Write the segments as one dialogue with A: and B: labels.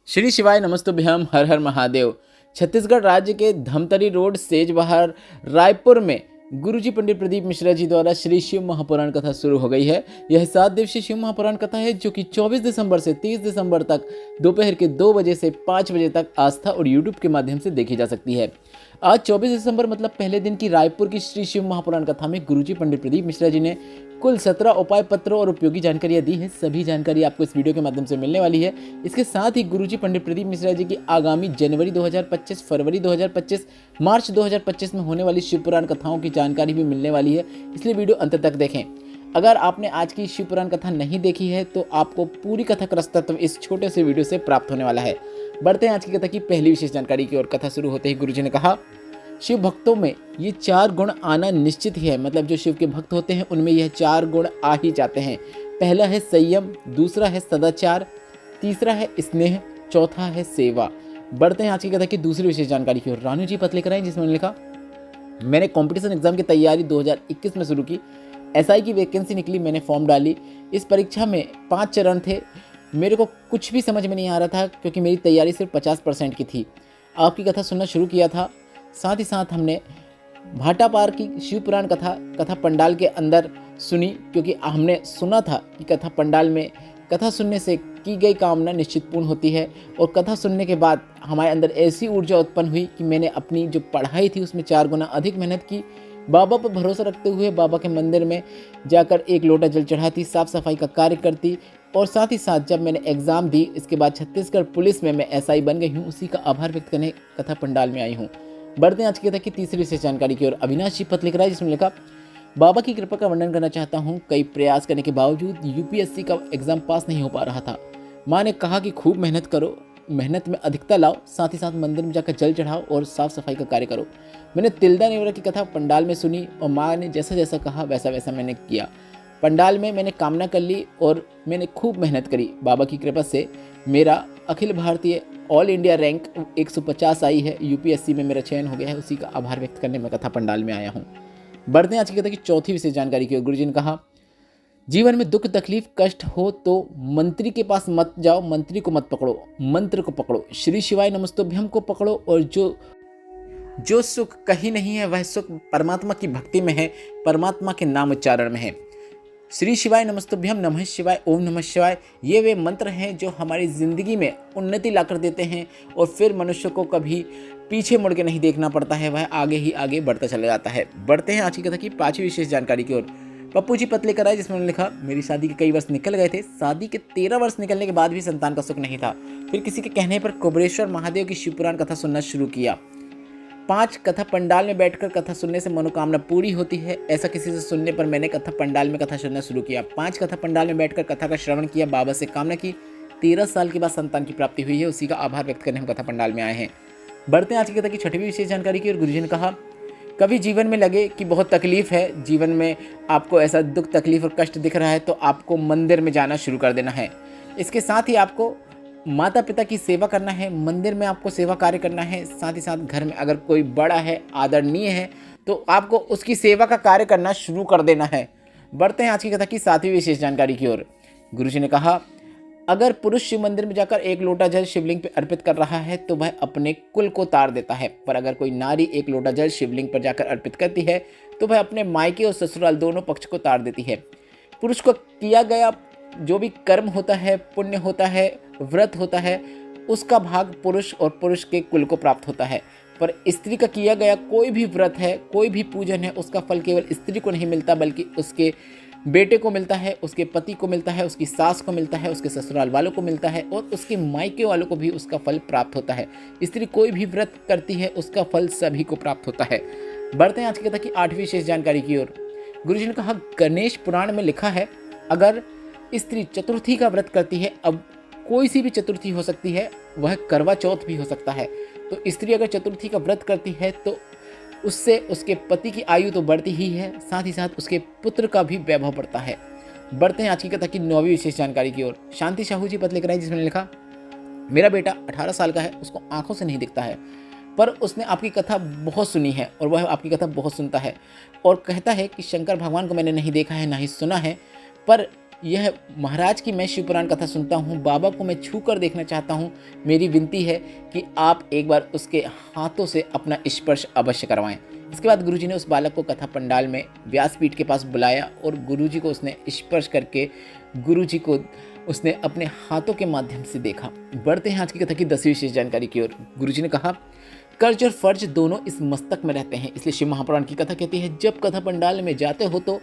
A: श्री शिवाय नमस्तुभ्यम हर हर महादेव। छत्तीसगढ़ राज्य के धमतरी रोड सेजबहार रायपुर में गुरुजी पंडित प्रदीप मिश्रा जी द्वारा श्री शिव महापुराण कथा शुरू हो गई है। यह 7 दिवसीय शिव महापुराण कथा है जो कि 24 दिसंबर से 30 दिसंबर तक दोपहर के 2 बजे से 5 बजे तक आस्था और यूट्यूब के माध्यम से देखी जा सकती है। आज 24 दिसंबर मतलब पहले दिन की रायपुर की श्री शिव महापुराण कथा में गुरुजी पंडित प्रदीप मिश्रा जी ने कुल 17 उपाय पत्रों और उपयोगी जानकारियां दी है। सभी जानकारी आपको इस वीडियो के माध्यम से मिलने वाली है। इसके साथ ही गुरुजी पंडित प्रदीप मिश्रा जी की आगामी जनवरी 2025, फरवरी 2025, मार्च 2025 में होने वाली शिवपुराण कथाओं की जानकारी भी मिलने वाली है, इसलिए वीडियो अंत तक देखें। अगर आपने आज की शिवपुराण कथा नहीं देखी है तो आपको पूरी कथा का रसतत्व इस छोटे से वीडियो से प्राप्त होने वाला है। बढ़ते हैं आज की कथा की पहली विशेष जानकारी की ओर। कथा शुरू होते ही गुरुजी ने कहा, शिव भक्तों में ये 4 गुण आना निश्चित ही है। मतलब जो शिव के भक्त होते हैं उनमें यह 4 गुण आ ही जाते हैं। पहला है संयम, दूसरा है सदाचार, तीसरा है स्नेह, चौथा है सेवा। बढ़ते हैं आज की कथा की दूसरी विशेष जानकारी की ओर। रानू जी पत्र लेकर आई जिसमें उन्होंने लिखा, मैंने कंपटीशन एग्जाम की तैयारी 2021 में शुरू की। एसआई की वैकेंसी निकली, मैंने फॉर्म डाली। इस परीक्षा में 5 चरण थे। मेरे को कुछ भी समझ में नहीं आ रहा था क्योंकि मेरी तैयारी सिर्फ 50% की थी। आपकी कथा सुनना शुरू किया था। साथ ही साथ हमने भाटापार की शिवपुराण कथा पंडाल के अंदर सुनी, क्योंकि हमने सुना था कि कथा पंडाल में कथा सुनने से की गई कामना निश्चित पूर्ण होती है। और कथा सुनने के बाद हमारे अंदर ऐसी ऊर्जा उत्पन्न हुई कि मैंने अपनी जो पढ़ाई थी उसमें 4 गुना अधिक मेहनत की। बाबा पर भरोसा रखते हुए बाबा के मंदिर में जाकर 1 लोटा जल चढ़ाती, साफ सफाई का कार्य करती। और साथ ही साथ जब मैंने एग्ज़ाम दी, इसके बाद छत्तीसगढ़ पुलिस में मैं एसआई बन गई हूँ। उसी का आभार व्यक्त करने कथा पंडाल में आई हूँ। बढ़ते हैं आज की कथा की तीसरी विशेष जानकारी की ओर। अविनाश जी पत्र लिख रहा है जिसमें लिखा, बाबा की कृपा का वर्णन करना चाहता हूँ। कई प्रयास करने के बावजूद यूपीएससी का एग्जाम पास नहीं हो पा रहा था। माँ ने कहा कि खूब मेहनत करो, मेहनत में अधिकता लाओ, साथ ही साथ मंदिर में जाकर जल चढ़ाओ और साफ सफाई का कार्य करो। मैंने तिलदा नेवरा की कथा पंडाल में सुनी और माँ ने जैसा जैसा कहा वैसा वैसा मैंने किया। पंडाल में मैंने कामना कर ली और मैंने खूब मेहनत करी। बाबा की कृपा से मेरा Akhil Bharatiya all India rank 150 आई है। यूपीएससी में मेरा चयन हो गया है। उसी का आभार व्यक्त करने में कथा पंडाल में आया हूँ। बढ़ते हैं आज की कथा की चौथी विशेष जानकारी की ओर। गुरुजी ने कहा, जीवन में दुख तकलीफ कष्ट हो तो मंत्री के पास मत जाओ, मंत्री को मत पकड़ो, मंत्र को पकड़ो, श्री शिवाय नमस्तुभ्यम को पकड़ो। और जो सुख कहीं नहीं है वह सुख परमात्मा की भक्ति में है, परमात्मा के नाम उच्चारण में है। श्री शिवाय नमस्तुभ्यम, नमः शिवाय, ओम नमः शिवाय, ये वे मंत्र हैं जो हमारी ज़िंदगी में उन्नति ला कर देते हैं और फिर मनुष्य को कभी पीछे मुड़ के नहीं देखना पड़ता है, वह आगे ही आगे बढ़ता चला जाता है। बढ़ते हैं आज की कथा की पांचवी विशेष जानकारी की ओर। पप्पू जी पत्र लेकर आए जिसमें उन्होंने लिखा, मेरी शादी के कई वर्ष निकल गए थे। शादी के 13 वर्ष निकलने के बाद भी संतान का सुख नहीं था। फिर किसी के कहने पर कुबेरेश्वर महादेव की शिवपुराण कथा सुनना शुरू किया। 5 कथा पंडाल में बैठकर कथा सुनने से मनोकामना पूरी होती है, ऐसा किसी से सुनने पर मैंने कथा पंडाल में कथा सुनना शुरू किया। 5 कथा पंडाल में बैठकर कथा का श्रवण किया, बाबा से कामना की। 13 साल के बाद संतान की प्राप्ति हुई है। उसी का आभार व्यक्त करने हम कथा पंडाल में आए हैं। बढ़ते हैं आज की कथा की छठवीं विशेष जानकारी की और। गुरुजी ने कहा, कभी जीवन में लगे कि बहुत तकलीफ है, जीवन में आपको ऐसा दुख तकलीफ और कष्ट दिख रहा है तो आपको मंदिर में जाना शुरू कर देना है। इसके साथ ही आपको माता पिता की सेवा करना है, मंदिर में आपको सेवा कार्य करना है। साथ ही साथ घर में अगर कोई बड़ा है, आदरणीय है, तो आपको उसकी सेवा का कार्य करना शुरू कर देना है। बढ़ते हैं आज की कथा की 7वीं विशेष जानकारी की ओर। गुरुजी ने कहा, अगर पुरुष शिव मंदिर में जाकर 1 लोटा जल शिवलिंग पर अर्पित कर रहा है तो वह अपने कुल को तार देता है, पर अगर कोई नारी 1 लोटा जल शिवलिंग पर जाकर अर्पित करती है तो वह अपने मायके और ससुराल दोनों पक्ष को तार देती है। पुरुष को किया गया जो भी कर्म होता है, पुण्य होता है, व्रत होता है, उसका भाग पुरुष और पुरुष के कुल को प्राप्त होता है। पर स्त्री का किया गया कोई भी व्रत है, कोई भी पूजन है, उसका फल केवल स्त्री को नहीं मिलता बल्कि उसके बेटे को मिलता है, उसके पति को मिलता है, उसकी सास को मिलता है, उसके ससुराल वालों को मिलता है और उसके मायके वालों को भी उसका फल प्राप्त होता है। स्त्री कोई भी व्रत करती है उसका फल सभी को प्राप्त होता है। बढ़ते हैं आज की कथा की 8वीं विशेष जानकारी की ओर। गुरुजी ने कहा, गणेश पुराण में लिखा है, अगर स्त्री चतुर्थी का व्रत करती है, अब कोई सी भी चतुर्थी हो सकती है, वह करवा चौथ भी हो सकता है, तो स्त्री अगर चतुर्थी का व्रत करती है तो उससे उसके पति की आयु तो बढ़ती ही है, साथ ही साथ उसके पुत्र का भी वैभव बढ़ता है। बढ़ते हैं आज की कथा की 9वीं विशेष जानकारी की ओर। शांति साहू जी पत्र लेकर आई जिसमें लिखा, मेरा बेटा 18 साल का है, उसको आंखों से नहीं दिखता है, पर उसने आपकी कथा बहुत सुनी है और वह आपकी कथा बहुत सुनता है और कहता है कि शंकर भगवान को मैंने नहीं देखा है, ना ही सुना है, पर यह महाराज की मैं शिव पुराण कथा सुनता हूँ, बाबा को मैं छू कर देखना चाहता हूँ। मेरी विनती है कि आप एक बार उसके हाथों से अपना स्पर्श अवश्य करवाएं। इसके बाद गुरुजी ने उस बालक को कथा पंडाल में व्यासपीठ के पास बुलाया और गुरुजी को उसने स्पर्श करके गुरुजी को उसने अपने हाथों के माध्यम से देखा। बढ़ते हैं आज की कथा की 10वीं विशेष जानकारी की ओर। गुरुजी ने कहा, कर्ज और फर्ज दोनों इस मस्तक में रहते हैं, इसलिए शिव महापुराण की कथा कहती है, जब कथा पंडाल में जाते हो तो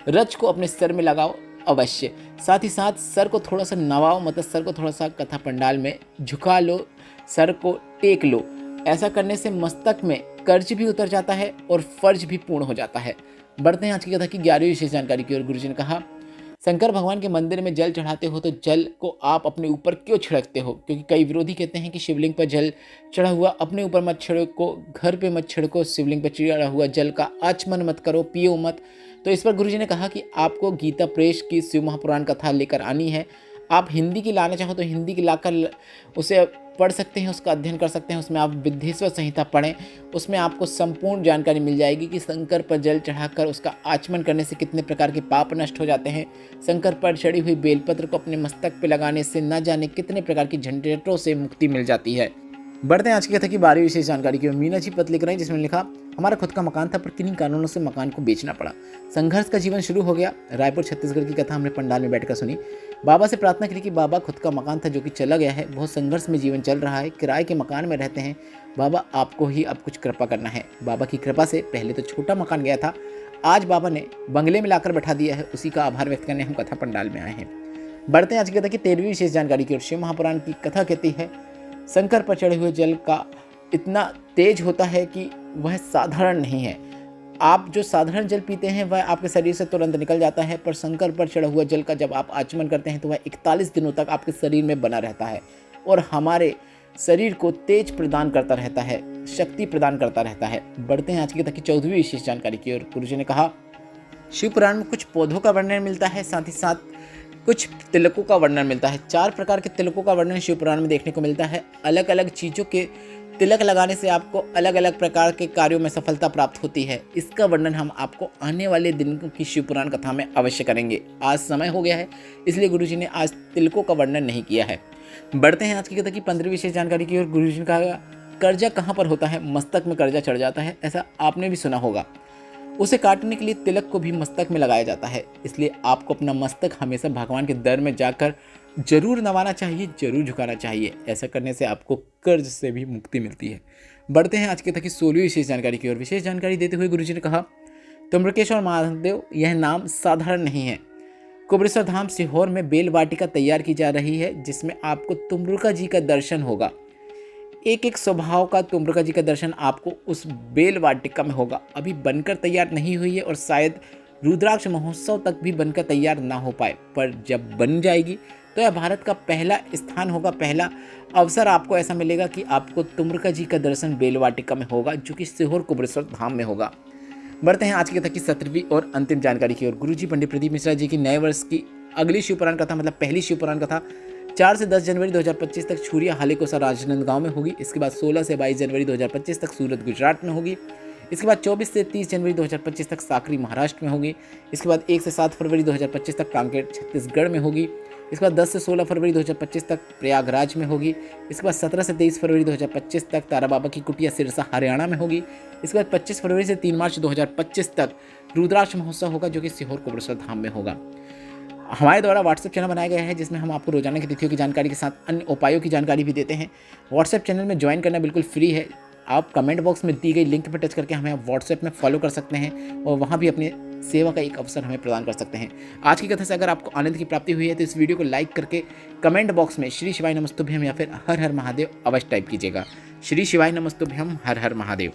A: रज को अपने सर में लगाओ अवश्य। साथ ही साथ सर को थोड़ा सा नवाओ, मतलब सर को थोड़ा सा कथा पंडाल में झुका लो, सर को टेक लो। ऐसा करने से मस्तक में कर्ज भी उतर जाता है और फर्ज भी पूर्ण हो जाता है। बढ़ते हैं आज की कथा की 11वीं विशेष जानकारी की ओर। गुरुजी ने कहा, शंकर भगवान के मंदिर में जल चढ़ाते हो तो जल को आप अपने ऊपर क्यों छिड़कते हो? क्योंकि कई विरोधी कहते हैं कि शिवलिंग पर जल चढ़ा हुआ अपने ऊपर मत छिड़को, घर पे मत छिड़को, शिवलिंग पर चढ़ा हुआ जल का आचमन मत करो, पियो मत। तो इस पर गुरुजी ने कहा कि आपको गीता प्रेस की शिव महापुराण कथा लेकर आनी है। आप हिंदी की लाना चाहो तो हिंदी की लाकर उसे पढ़ सकते हैं, उसका अध्ययन कर सकते हैं। उसमें आप विद्येश्वर संहिता पढ़ें, उसमें आपको संपूर्ण जानकारी मिल जाएगी कि शंकर पर जल चढ़ाकर उसका आचमन करने से कितने प्रकार के पाप नष्ट हो जाते हैं। शंकर पर चढ़ी हुई बेलपत्र को अपने मस्तक पर लगाने से न जाने कितने प्रकार की झंझटों से मुक्ति मिल जाती है। बढ़ते हैं आज की कथा की 12वीं विशेष जानकारी की। मीना जी पत्र लिख रहे हैं जिसमें लिखा, हमारा खुद का मकान था पर किन्हीं कारणों से मकान को बेचना पड़ा। संघर्ष का जीवन शुरू हो गया। रायपुर छत्तीसगढ़ की कथा हमने पंडाल में बैठकर सुनी। बाबा से प्रार्थना की कि बाबा, खुद का मकान था जो कि चला गया है, बहुत संघर्ष में जीवन चल रहा है, किराए के मकान में रहते हैं। बाबा आपको ही अब कुछ कृपा करना है। बाबा की कृपा से पहले तो छोटा मकान गया था, आज बाबा ने बंगले में लाकर बैठा दिया है, उसी का आभार व्यक्त करने हम कथा पंडाल में आए हैं। बढ़ते हैं आज की कथा की 13वीं विशेष जानकारी की ओर। शिव महापुराण की कथा कहती है, शंकर पर चढ़े हुए जल का इतना तेज होता है कि वह साधारण नहीं है। आप जो साधारण जल पीते हैं वह आपके शरीर से तुरंत निकल जाता है, पर शंकर पर चढ़ा हुआ जल का जब आप आचमन करते हैं तो वह 41 दिनों तक आपके शरीर में बना रहता है और हमारे शरीर को तेज प्रदान करता रहता है, शक्ति प्रदान करता रहता है। बढ़ते हैं आज की कथा की 14वीं विशेष जानकारी की ओर। गुरुजी ने कहा, शिव पुराण में कुछ पौधों का वर्णन मिलता है, साथ ही साथ कुछ तिलकों का वर्णन मिलता है। 4 प्रकार के तिलकों का वर्णन शिव पुराण में देखने को मिलता है। अलग अलग चीज़ों के तिलक लगाने से आपको अलग अलग प्रकार के कार्यों में सफलता प्राप्त होती है। इसका वर्णन हम आपको आने वाले दिन की शिव पुराण कथा में अवश्य करेंगे। आज समय हो गया है, इसलिए गुरुजी ने आज तिलकों का वर्णन नहीं किया है। बढ़ते हैं आज की कथा की 15वीं विशेष जानकारी की ओर। गुरुजी ने कहा, कर्जा कहाँ पर होता है? मस्तक में कर्जा चढ़ जाता है, ऐसा आपने भी सुना होगा। उसे काटने के लिए तिलक को भी मस्तक में लगाया जाता है, इसलिए आपको अपना मस्तक हमेशा भगवान के दर में जाकर जरूर नवाना चाहिए, जरूर झुकाना चाहिए। ऐसा करने से आपको कर्ज से भी मुक्ति मिलती है। बढ़ते हैं आज की कथा की 16वीं विशेष जानकारी की ओर। विशेष जानकारी देते हुए गुरुजी ने कहा, त्र्यंबकेश्वर महादेव यह नाम साधारण नहीं है। कुबरेश्वर धाम सीहोर में बेल वाटिका तैयार की जा रही है, जिसमें आपको तुम्रुका जी का दर्शन होगा। एक एक स्वभाव का तुम्रुका जी का दर्शन आपको उस बेल वाटिका में होगा। अभी बनकर तैयार नहीं हुई है और शायद रुद्राक्ष महोत्सव तक भी बनकर तैयार ना हो पाए, पर जब बन जाएगी तो यह भारत का पहला स्थान होगा, पहला अवसर आपको ऐसा मिलेगा कि आपको तुम्रुका जी का दर्शन बेल वाटिका में होगा, जो कि सीहोर कुबरेश्वर धाम में होगा। बढ़ते हैं आज की कथा की 17वीं और अंतिम जानकारी की ओर। गुरुजी पंडित प्रदीप मिश्रा जी की नए वर्ष की अगली शिव पुराण कथा, मतलब पहली शिव पुराण कथा 4 से 10 जनवरी 2025 तक छुरिया हालेकोसा राजनांदगांव में होगी। इसके बाद 16 से 22 जनवरी 2025 तक सूरत गुजरात में होगी। इसके बाद 24 से 30 जनवरी 2025 तक साकरी महाराष्ट्र में होगी। इसके बाद 1 से 7 फरवरी 2025 तक कांकेर छत्तीसगढ़ में होगी। इसके बाद 10 से 16 फरवरी 2025 तक प्रयागराज में होगी। इसके बाद 17 से 23 फरवरी 2025 तक तारा बाबा की कुटिया सिरसा हरियाणा में होगी। इसके बाद 25 फरवरी से 3 मार्च 2025 तक रुद्राक्ष महोत्सव होगा, जो कि सीहोर कुबरेश्वर धाम में होगा। हमारे द्वारा व्हाट्सएप चैनल बनाया गया है, जिसमें हम आपको रोजाना की तिथियों की जानकारी के साथ अन्य उपायों की जानकारी भी देते हैं। व्हाट्सएप चैनल में ज्वाइन करना बिल्कुल फ्री है। आप कमेंट बॉक्स में दी गई लिंक पर टच करके हमें व्हाट्सएप में फॉलो कर सकते हैं और वहाँ भी अपनी सेवा का एक अवसर हमें प्रदान कर सकते हैं। आज की कथा से अगर आपको आनंद की प्राप्ति हुई है तो इस वीडियो को लाइक करके कमेंट बॉक्स में श्री शिवाय नमस्तुभ्यम या फिर हर हर महादेव अवश्य टाइप कीजिएगा। श्री शिवाय नमस्तुभ्यम, हर हर महादेव।